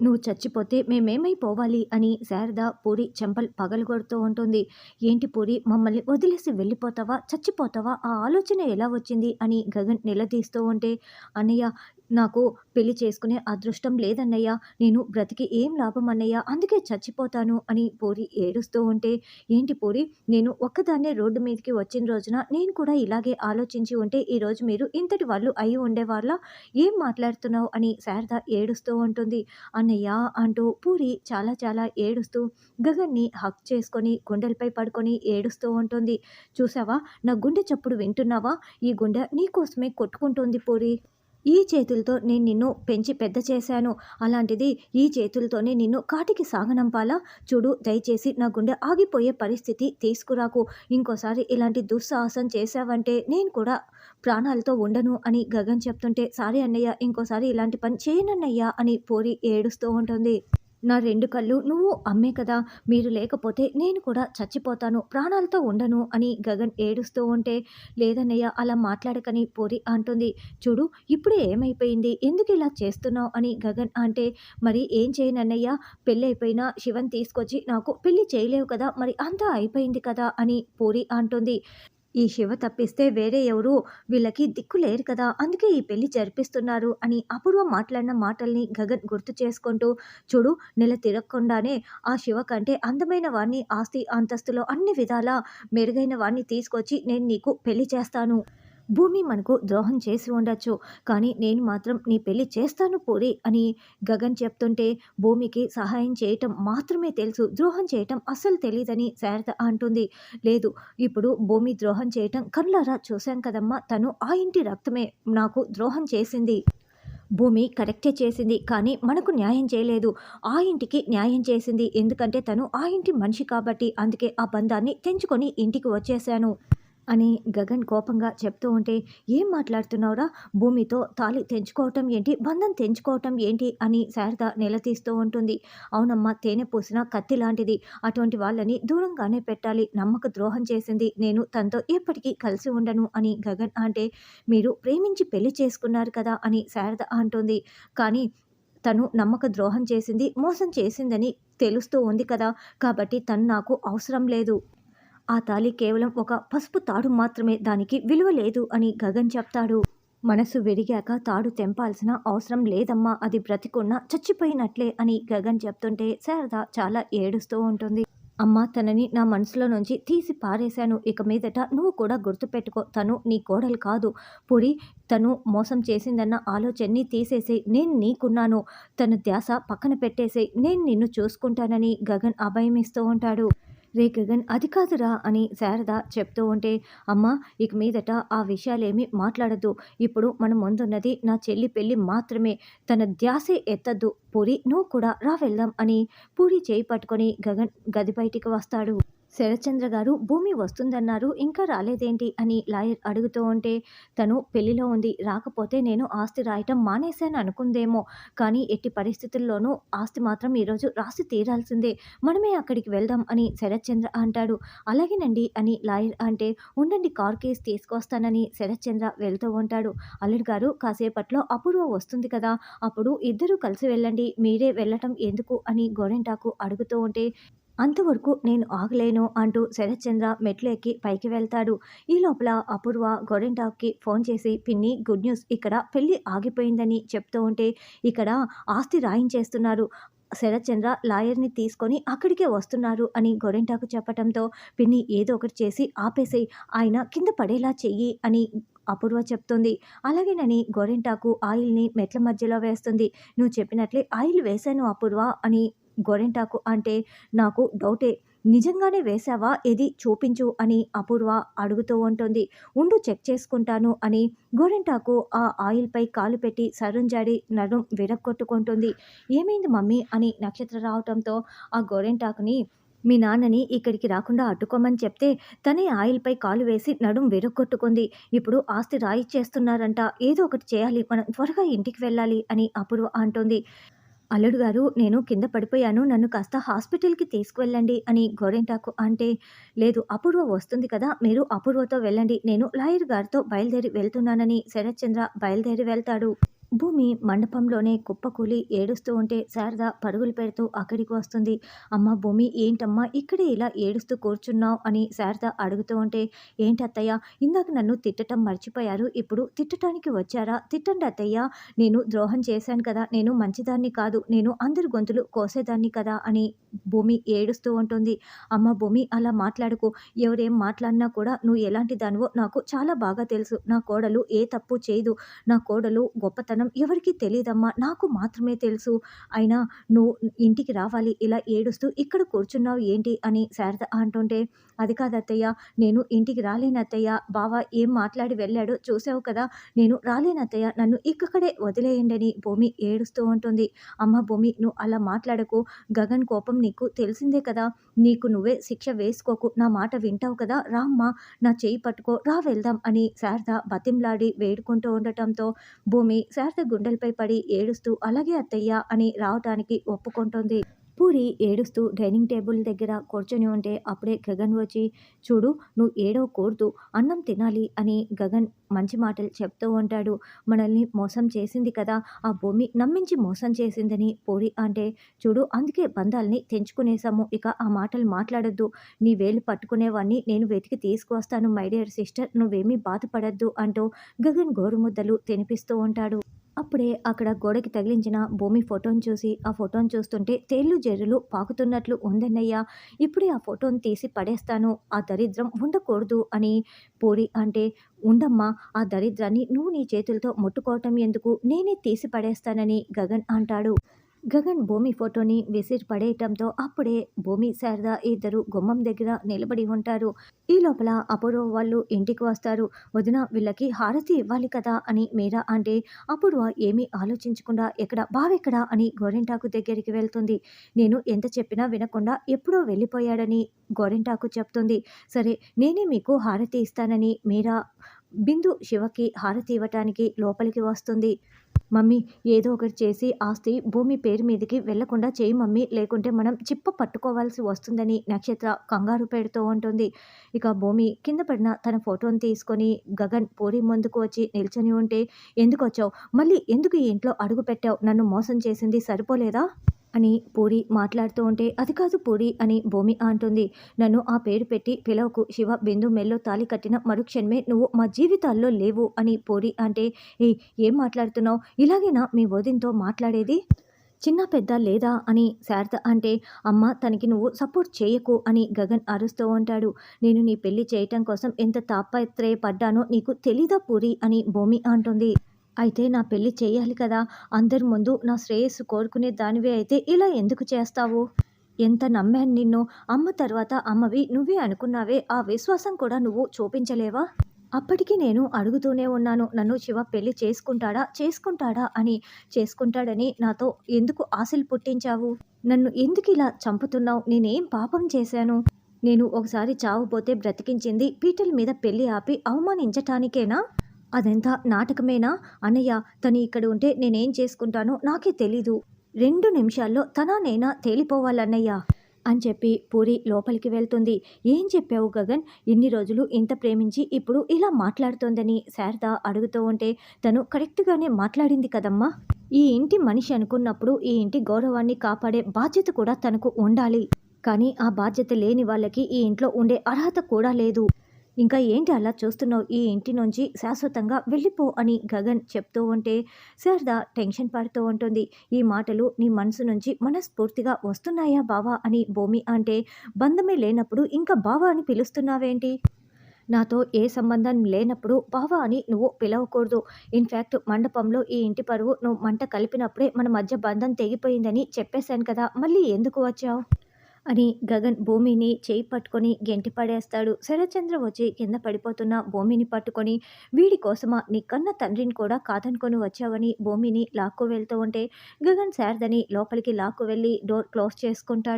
నువ్వు చచ్చిపోతే మేమేమైపోవాలి అని శారద పూరి చెంపలు పగలగొడుతూ ఉంటుంది. ఏంటి పూరి మమ్మల్ని వదిలేసి వెళ్ళిపోతావా? చచ్చిపోతావా? ఆ ఆలోచన ఎలా వచ్చింది? అని గగన్ నిలదీస్తూ ఉంటే, అన్నయ్య నాకు పెళ్లి చేసుకునే అదృష్టం లేదన్నయ్య. నేను బ్రతికి ఏం లాభం అన్నయ్య. అందుకే చచ్చిపోతాను అని పూరి ఏడుస్తూ ఉంటే, ఏంటి పూరి నేను ఒక్కదాన్నే రోడ్డు మీదకి వచ్చిన రోజున నేను కూడా ఇలాగే ఆలోచించి ఉంటే ఈరోజు మీరు ఇంతటి వాళ్ళు అయి ఉండేవాళ్ళ? ఏం మాట్లాడుతున్నావు? అని శారద ఏడుస్తూ ఉంటుంది. అన్నయ్య అంటూ పూరి చాలా చాలా ఏడుస్తూ గగన్ని హగ్ చేసుకొని గుండెలపై పడుకొని ఏడుస్తూ ఉంటుంది. చూసావా నా గుండె చప్పుడు వింటున్నావా? ఈ గుండె నీకోసమే కొట్టుకుంటుంది పూరి. ఈ చేతులతో నేను నిన్ను పెంచి పెద్ద చేశాను. అలాంటిది ఈ చేతులతోనే నిన్ను కాటికి సాగనంపాలా? చూడు దయచేసి నా గుండె ఆగిపోయే పరిస్థితి తీసుకురాకు. ఇంకోసారి ఇలాంటి దుస్సాహసం చేశావంటే నేను కూడా ప్రాణాలతో ఉండను అని గగన్ చెప్తుంటే, సారీ అన్నయ్య ఇంకోసారి ఇలాంటి పని చేయనన్నయ్య అని పూరి ఏడుస్తూ ఉంటుంది. నా 2 కళ్ళు నువ్వు అమ్మే కదా! మీరు లేకపోతే నేను కూడా చచ్చిపోతాను. ప్రాణాలతో ఉండను అని గగన్ ఏడుస్తూ ఉంటే, లేదన్నయ్య అలా మాట్లాడకని పూరి అంటుంది. చూడు ఇప్పుడే ఏమైపోయింది? ఎందుకిలా చేస్తున్నావు? అని గగన్ అంటే, మరి ఏం చేయనన్నయ్య? పెళ్ళైపోయినా శివని తీసుకొచ్చి నాకు పెళ్లి చేయలేవు కదా! మరి అంతా అయిపోయింది కదా! అని పూరి అంటుంది. ఈ శివ తప్పిస్తే వేరే ఎవరు వీళ్ళకి దిక్కు లేరు కదా! అందుకే ఈ పెళ్లి జరిపిస్తున్నారు అని అపూర్వ మాట్లాడిన మాటల్ని గగన్ గుర్తు చేసుకుంటూ, చూడు నెల తిరగకుండానే ఆ శివ కంటే అందమైన వాడిని ఆస్తి అంతస్తులో అన్ని విధాలా మెరుగైన వాడిని తీసుకొచ్చి నేను నీకు పెళ్లి చేస్తాను. భూమి మనకు ద్రోహం చేసి ఉండొచ్చు. కానీ నేను మాత్రం నీ పెళ్లి చేస్తాను పూరి అని గగన్ చెప్తుంటే, భూమికి సహాయం చేయటం మాత్రమే తెలుసు. ద్రోహం చేయటం అస్సలు తెలీదని శారద అంటుంది. లేదు ఇప్పుడు భూమి ద్రోహం చేయటం కళ్ళారా చూశాం కదమ్మా! తను ఆ ఇంటి రక్తమే నాకు ద్రోహం చేసింది. భూమి కరెక్టే చేసింది. కానీ మనకు న్యాయం చేయలేదు. ఆ ఇంటికి న్యాయం చేసింది. ఎందుకంటే తను ఆ ఇంటి మనిషి కాబట్టి. అందుకే ఆ బంధాన్ని తెంచుకొని ఇంటికి వచ్చేశాను అని గగన్ కోపంగా చెప్తూ ఉంటే, ఏం మాట్లాడుతున్నావురా? భూమితో తాళి తెంచుకోవటం ఏంటి? బంధం తెంచుకోవటం ఏంటి? అని శారద నిలదీస్తూ ఉంటుంది. అవునమ్మా తేనె పూసిన కత్తి లాంటిది. అటువంటి వాళ్ళని దూరంగానే పెట్టాలి. నమ్మక ద్రోహం చేసింది. నేను తనతో ఎప్పటికీ కలిసి ఉండను అని గగన్ అంటే, మీరు ప్రేమించి పెళ్లి చేసుకున్నారు కదా అని శారద అంటుంది. కానీ తను నమ్మక ద్రోహం చేసింది, మోసం చేసిందని తెలుస్తూ ఉంది కదా! కాబట్టి తను నాకు అవసరం లేదు. ఆ తాళి కేవలం ఒక పసుపు తాడు మాత్రమే. దానికి విలువ లేదు అని గగన్ చెప్తాడు. మనసు విరిగాక తాడు తెంపాల్సిన అవసరం లేదమ్మా. అది బ్రతికున్నా చచ్చిపోయినట్లే అని గగన్ చెప్తుంటే శారద చాలా ఏడుస్తూ ఉంటుంది. అమ్మా తనని నా మనసులో నుంచి తీసి పారేశాను. ఇక మీదట నువ్వు కూడా గుర్తుపెట్టుకో. తను నీ కోడలు కాదు. పురి తను మోసం చేసిందన్న ఆలోచనని తీసేసేయ్. నేను నీకున్నాను. తన ధ్యాస పక్కన పెట్టేసేయ్. నేను నిన్ను చూసుకుంటానని గగన్ అభయమిస్తూ ఉంటాడు. రే గగన్ అది కాదురా అని శారద చెప్తూ ఉంటే, అమ్మ ఇక మీదట ఆ విషయాలేమీ మాట్లాడద్దు. ఇప్పుడు మన ముందున్నది నా చెల్లి పెళ్ళి మాత్రమే. తన ధ్యాసే ఎత్తద్దు. పూరి నువ్వు కూడా రా వెళ్దాం అని పూరి చేయి పట్టుకొని గగన్ గది బయటికి వస్తాడు. శరత్చంద్ర గారు భూమి వస్తుందన్నారు ఇంకా రాలేదేంటి అని లాయర్ అడుగుతూ ఉంటే, తను పెళ్లిలో ఉంది రాకపోతే నేను ఆస్తి రాయటం మానేశాను అనుకుందేమో. కానీ ఎట్టి పరిస్థితుల్లోనూ ఆస్తి మాత్రం ఈరోజు రాసి తీరాల్సిందే. మనమే అక్కడికి వెళ్దాం అని శరత్చంద్ర అంటాడు. అలాగేనండి అని లాయర్ అంటే, ఉండండి కార్ కేస్ తీసుకొస్తానని శరత్చంద్ర వెళ్తూ ఉంటాడు. అల్లుడు గారు కాసేపట్లో అపూర్వ వస్తుంది కదా! అప్పుడు ఇద్దరూ కలిసి వెళ్ళండి. మీరే వెళ్ళటం ఎందుకు అని గోరింటాకు అడుగుతూ ఉంటే, అంతవరకు నేను ఆగలేను అంటూ శరత్చంద్ర మెట్లు ఎక్కి పైకి వెళ్తాడు. ఈ లోపల అపూర్వ గోరింటాక్కి ఫోన్ చేసి, పిన్ని గుడ్ న్యూస్ ఇక్కడ పెళ్లి ఆగిపోయిందని చెప్తూ ఉంటే, ఇక్కడ ఆస్తి రాయించేస్తున్నారు. శరత్చంద్ర లాయర్ని తీసుకొని అక్కడికే వస్తున్నారు అని గోరింటాకు చెప్పటంతో, పిన్ని ఏదో ఒకటి చేసి ఆపేసేయ్. ఆయన కింద పడేలా చెయ్యి అని అపూర్వ చెప్తుంది. అలాగేనని గోరింటాకు ఆయిల్ని మెట్ల మధ్యలో వేస్తుంది. నువ్వు చెప్పినట్లే ఆయిల్ వేశాను అపూర్వ అని గోరింటాకు అంటే, నాకు డౌటే. నిజంగానే వేశావా? ఏది చూపించు అని అపూర్వ అడుగుతూ ఉంటుంది. ఉండు చెక్ చేసుకుంటాను అని గోరింటాకు ఆ ఆయిల్‌పై కాలు పెట్టి సరుంజాడి నడుం విరగ్గొట్టుకుంటుంది. ఏమైంది మమ్మీ అని నక్షత్ర రావటంతో ఆ గోరింటాకుని మీ నాన్నని ఇక్కడికి రాకుండా అడ్డుకోమని చెప్తే తనే ఆయిల్‌పై కాలు వేసి నడుం విరగ్గొట్టుకుంది. ఇప్పుడు ఆస్తి రాయిచ్చేస్తున్నారంట. ఏదో ఒకటి చేయాలి. మనం త్వరగా ఇంటికి వెళ్ళాలి అని అపూర్వ అంటుంది. అల్లుడు గారు నేను కింద పడిపోయాను. నన్ను కాస్త హాస్పిటల్‌కి తీసుకువెళ్ళండి అని గోరింటాకు అంటే, లేదు అపూర్వ వస్తుంది కదా! మీరు అపూర్వతో వెళ్ళండి. నేను లాయర్ గారితో బయలుదేరి వెళ్తున్నానని శరత్చంద్ర బయలుదేరి వెళ్తాడు. భూమి మండపంలోనే కుప్పకూలి ఏడుస్తూ ఉంటే శారద పరుగులు పెడుతూ అక్కడికి వస్తుంది. అమ్మ భూమి ఏంటమ్మా ఇక్కడే ఇలా ఏడుస్తూ కూర్చున్నావు అని శారద అడుగుతూ ఉంటే, ఏంటి అత్తయ్య ఇందాక నన్ను తిట్టటం మర్చిపోయారు, ఇప్పుడు తిట్టటానికి వచ్చారా? తిట్టండి అత్తయ్య, నేను ద్రోహం చేశాను కదా, నేను మంచిదాన్ని కాదు, నేను అందరి గొంతులు కోసేదాన్ని కదా అని భూమి ఏడుస్తూ ఉంటుంది. అమ్మ భూమి అలా మాట్లాడకు, ఎవరేం మాట్లాడినా కూడా నువ్వు ఎలాంటి దానివో నాకు చాలా బాగా తెలుసు. నా కోడలు ఏ తప్పు చేయదు, నా కోడలు గొప్పతనం ఎవరికీ తెలీదమ్మా, నాకు మాత్రమే తెలుసు. అయినా నువ్వు ఇంటికి రావాలి, ఇలా ఏడుస్తూ ఇక్కడ కూర్చున్నావు ఏంటి అని శారద అంటుంటే, అది కాదు అత్తయ్య, నేను ఇంటికి రాలేను అత్తయ్య, బావ ఏం మాట్లాడి వెళ్ళాడో చూసావు కదా, నేను రాలేను అత్తయ్య, నన్ను ఇక్కడే వదిలేయండి అని భూమి ఏడుస్తూ ఉంటుంది. అమ్మ భూమి నువ్వు అలా మాట్లాడకు, గగన్ కోపం నీకు తెలిసిందే కదా, నీకు నువ్వే శిక్ష వేసుకోకు, నా మాట వింటావు కదా, రామ్మా నా చేయి పట్టుకో, రా వెళ్దాం అని శారద బతిమలాడి వేడుకుంటూ ఉండటంతో భూమి శారద గుండెలపై పడి ఏడుస్తూ అలాగే అత్తయ్య అని రావటానికి ఒప్పుకుంటోంది. పూరి ఏడుస్తూ డైనింగ్ టేబుల్ దగ్గర కూర్చొని ఉంటే అప్పుడే గగన్ వచ్చి, చూడు నువ్వు ఏడవకూడదు, అన్నం తినాలి అని గగన్ మంచి మాటలు చెప్తూ ఉంటాడు. మనల్ని మోసం చేసింది కదా, ఆ భూమి నమ్మించి మోసం చేసిందని పూరి అంటే, చూడు అందుకే బంధాల్ని తెంచుకునేసాము, ఇక ఆ మాటలు మాట్లాడొద్దు, నీ వేలు పట్టుకునేవాడిని నేను వెతికి తీసుకువస్తాను మై డియర్ సిస్టర్, నువ్వేమీ బాధపడద్దు అంటూ గగన్ గోరుముద్దలు తినిపిస్తూ ఉంటాడు. అప్పుడే అక్కడ గోడకి తగిలించిన భూమి ఫోటోని చూసి, ఆ ఫోటోని చూస్తుంటే తేళ్ళు జర్రులు పాకుతున్నట్లు ఉందన్నయ్య, ఇప్పుడే ఆ ఫోటోని తీసి పడేస్తాను, ఆ దరిద్రం ఉండకూడదు అని పూరి అంటే, ఉండమ్మా ఆ దరిద్రాన్ని నువ్వు నీ చేతులతో ముట్టుకోవటం ఎందుకు, నేనే తీసి పడేస్తానని గగన్ అంటాడు. గగన్ భూమి ఫోటోని విసిరి పడేయటంతో అప్పుడే భూమి శారద ఇద్దరు గుమ్మం దగ్గర నిలబడి ఉంటారు. ఈ లోపల అపూర్వ వాళ్ళు ఇంటికి వస్తారు. వదిన వీళ్ళకి హారతి ఇవ్వాలి కదా అని మీరా అంటే, అపూర్వ ఏమీ ఆలోచించకుండా ఎక్కడ బావెక్కడా అని గోరింటాకు దగ్గరికి వెళ్తుంది. నేను ఎంత చెప్పినా వినకుండా ఎప్పుడో వెళ్ళిపోయాడని గోరింటాకు చెప్తుంది. సరే నేనే మీకు హారతి ఇస్తానని మీరా బిందు శివకి హారతి ఇవ్వటానికి లోపలికి వస్తుంది. మమ్మీ ఏదో ఒకటి చేసి ఆస్తి భూమి పేరు మీదకి వెళ్లకుండా చేయి మమ్మీ, లేకుంటే మనం చిప్ప పట్టుకోవాల్సి వస్తుందని నక్షత్ర కంగారు పెడుతూ ఉంటుంది. ఇక భూమి కింద పడిన తన ఫోటోని తీసుకొని గగన్ పూరి ముందుకు వచ్చి నిల్చొని ఉంటే, ఎందుకు వచ్చావు, మళ్ళీ ఎందుకు ఈ ఇంట్లో అడుగు పెట్టావు, నన్ను మోసం చేసింది సరిపోలేదా అని పూరి మాట్లాడుతూ ఉంటే, అది కాదు పూరి అని భూమి అంటుంది. నన్ను ఆ పేరు పెట్టి పిలవకు, శివ బిందు మెల్లో తాళి కట్టిన మరుక్షణమే నువ్వు మా జీవితాల్లో లేవు అని పూరి అంటే, ఏ ఏం మాట్లాడుతున్నావు, ఇలాగేనా మీ వదినతో మాట్లాడేది, చిన్న పెద్ద లేదా అని శారద అంటే, అమ్మ తనకి నువ్వు సపోర్ట్ చేయకు అని గగన్ అరుస్తూ ఉంటాడు. నేను నీ పెళ్లి చేయటం కోసం ఎంత తాపత్రయపడ్డానో నీకు తెలీదా పూరి అని భూమి అంటుంది. అయితే నా పెళ్లి చేయాలి కదా, అందరి ముందు నా శ్రేయస్సు కోరుకునే దానివే అయితే ఇలా ఎందుకు చేస్తావు, ఎంత నమ్మాను నిన్ను, అమ్మ తర్వాత అమ్మవి నువ్వే అనుకున్నావే, ఆ విశ్వాసం కూడా నువ్వు చూపించలేవా, అప్పటికి నేను అడుగుతూనే ఉన్నాను, నన్ను శివ పెళ్లి చేసుకుంటాడా చేసుకుంటాడా అని, చేసుకుంటాడని నాతో ఎందుకు ఆశలు పుట్టించావు, నన్ను ఎందుకు ఇలా చంపుతున్నావు, నేనేం పాపం చేశాను, నేను ఒకసారి చావుపోతే బ్రతికించింది పీటల మీద పెళ్లి ఆపి అవమానించటానికేనా, అదెంత నాటకమేనా అన్నయ్య, తను ఇక్కడ ఉంటే నేనేం చేసుకుంటానో నాకే తెలీదు, 2 నిమిషాల్లో తనా నేనా తేలిపోవాలన్నయ్య అని చెప్పి పూరి లోపలికి వెళ్తుంది. ఏం చెప్పావు గగన్, ఇన్ని రోజులు ఇంత ప్రేమించి ఇప్పుడు ఇలా మాట్లాడుతోందని శారద అడుగుతూ ఉంటే, తను కరెక్ట్గానే మాట్లాడింది కదమ్మా, ఈ ఇంటి మనిషి అనుకున్నప్పుడు ఈ ఇంటి గౌరవాన్ని కాపాడే బాధ్యత కూడా తనకు ఉండాలి, కానీ ఆ బాధ్యత లేని వాళ్ళకి ఈ ఇంట్లో ఉండే అర్హత కూడా లేదు, ఇంకా ఏంటి అలా చూస్తున్నావు, ఈ ఇంటి నుంచి శాశ్వతంగా వెళ్ళిపో అని గగన్ చెప్తూ ఉంటే శారద టెన్షన్ పడుతూ ఉంటుంది. ఈ మాటలు నీ మనసు నుంచి మనస్ఫూర్తిగా వస్తున్నాయా బావా అని భూమి అంటే, బంధమే లేనప్పుడు ఇంకా బావా అని పిలుస్తున్నావేంటి, నాతో ఏ సంబంధం లేనప్పుడు బావా అని నువ్వు పిలవకూడదు, ఇన్ఫ్యాక్ట్ మండపంలో ఈ ఇంటి పరువు నువ్వు మంట కలిపినప్పుడే మన మధ్య బంధం తెగిపోయిందని చెప్పేశాను కదా, మళ్ళీ ఎందుకు వచ్చావు అని గగన్ భూమిని చేయి పట్టుకొని గెంటి పడేస్తాడు. శరత్చంద్ర వచ్చి కింద పడిపోతున్న భూమిని పట్టుకొని, వీడి కోసమా నీ కన్న తండ్రిని కూడా కాదనుకొని వచ్చావని భూమిని లాక్కు వెళ్తూ ఉంటే గగన్ శారదని లోపలికి లాక్కు వెళ్ళి డోర్ క్లోజ్ చేసుకుంటాడు.